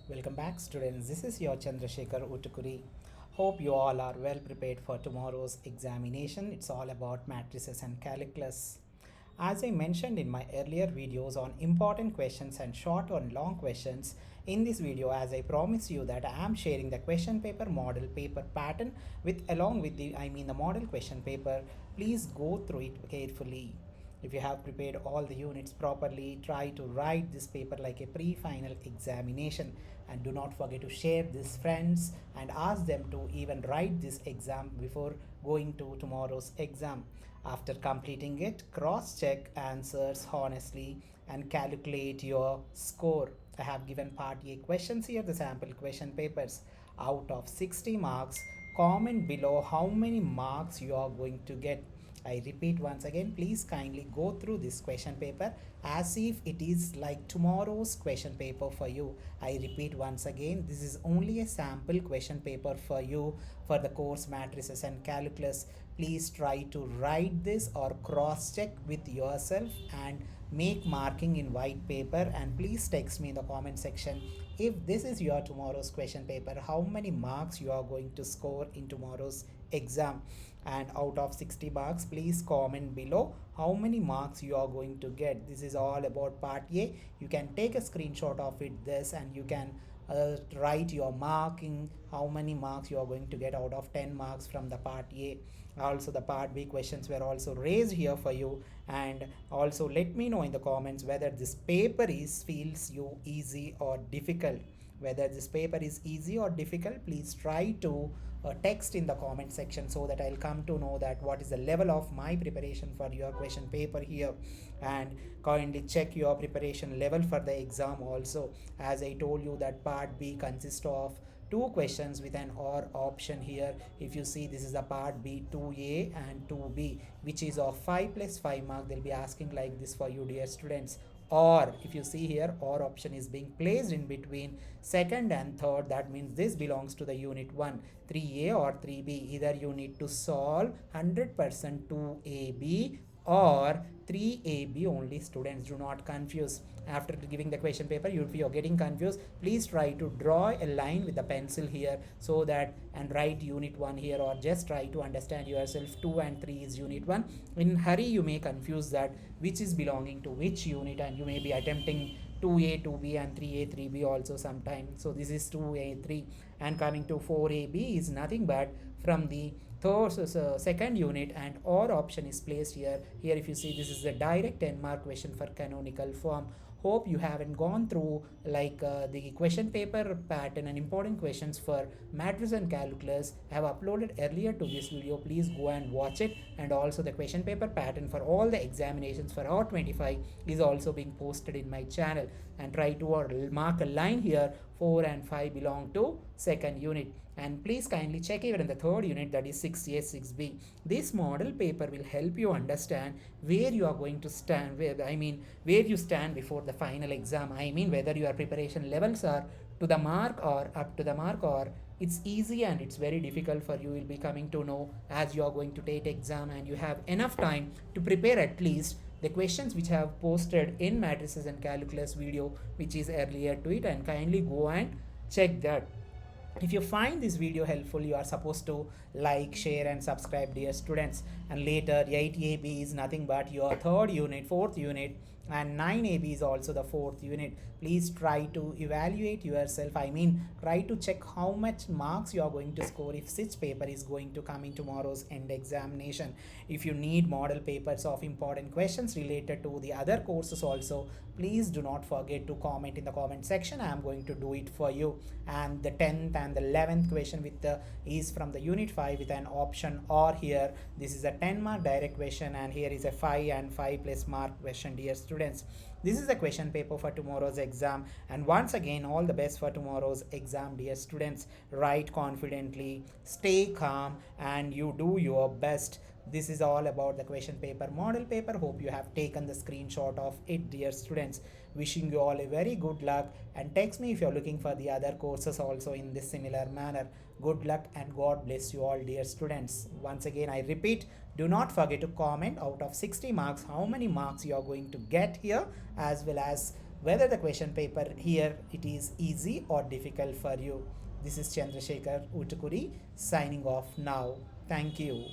Welcome back, students. This is your Chandrasekhar Utukuri. Hope you all are well prepared for tomorrow's examination. It's all about matrices and calculus. As I mentioned in my earlier videos on important questions and short and long questions, in this video, as I promised you that I am sharing the question paper model paper pattern with along with the model question paper. Please go through it carefully. If you have prepared all the units properly, try to write this paper like a pre-final examination, and do not forget to share this friends and ask them to even write this exam before going to tomorrow's exam. After completing it, cross-check answers honestly and calculate your score. I have given part A questions here, the sample question papers. Out of 60 marks, comment below how many marks you are going to get. I repeat once again, please kindly go through this question paper as if it is like tomorrow's question paper for you. I repeat once again, this is only a sample question paper for you for the course matrices and calculus. Please try to write this or cross check with yourself and make marking in white paper, and please text me in the comment section if this is your tomorrow's question paper, how many marks you are going to score in tomorrow's exam. And out of 60 marks, please comment below how many marks you are going to get. This is all about part A. You can take a screenshot of it this, and you can write your marking how many marks you are going to get out of 10 marks from the part A. Also the part B questions were also raised here for you, and also let me know in the comments whether this paper is feels you easy or difficult. Whether this paper is easy or difficult, please try to text in the comment section so that I'll come to know that what is the level of my preparation for your question paper here. And kindly check your preparation level for the exam also. As I told you that part B consists of two questions with an or option here. If you see, this is a part B, 2A and 2B, which is of 5 plus 5 mark. They'll be asking like this for you, dear students. Or if you see here, or option is being placed in between second and third, that means this belongs to the unit 1, 3A or 3B. Either you need to solve 100% 2AB or 3AB only. Students, do not confuse. After giving the question paper, if you're getting confused, please try to draw a line with the pencil here so that, and write unit 1 here, or just try to understand yourself 2 and 3 is unit 1. In hurry you may confuse that which is belonging to which unit, and you may be attempting 2A, 2B and 3A, 3B also sometime. So this is 2A, 3, and coming to 4AB is nothing but from the second unit, and or option is placed here. Here if you see, this is the direct 10 mark question for canonical form. Hope you haven't gone through like the question paper pattern and important questions for matrices and calculus. I have uploaded earlier to this video. Please go and watch it. And also the question paper pattern for all the examinations for R25 is also being posted in my channel. And try to mark a line here. 4 and 5 belong to second unit. And please kindly check even in the third unit, that is 6A, 6B. This model paper will help you understand where you are going to stand, where you stand before the final exam. Whether your preparation levels are to the mark or up to the mark, or it's easy and it's very difficult for you. Will be coming to know as you are going to take exam, and you have enough time to prepare at least the questions which I have posted in matrices and calculus video, which is earlier to it, and kindly go and check that. If you find this video helpful, you are supposed to like, share and subscribe, dear students. And later 8AB is nothing but your third unit, fourth unit, and 9AB is also the fourth unit. Please try to evaluate yourself. Try to check how much marks you are going to score if such paper is going to come in tomorrow's end examination. If you need model papers of important questions related to the other courses also, please do not forget to comment in the comment section. I am going to do it for you. And the 10th and the 11th question with the is from the unit 5 with an option or here. This is a 10 mark direct question, and here is a 5 and 5 plus mark question, dear students. This is the question paper for tomorrow's exam, and once again all the best for tomorrow's exam, dear students. Write confidently, stay calm, and you do your best. This is all about the question paper model paper. Hope you have taken the screenshot of it, dear students. Wishing you all a very good luck, and text me if you're looking for the other courses also in this similar manner. Good luck and God bless you all, dear students. Once again I repeat, do not forget to comment out of 60 marks how many marks you are going to get here, as well as whether the question paper here it is easy or difficult for you. This is Chandrasekhar Utukuri signing off now. Thank you.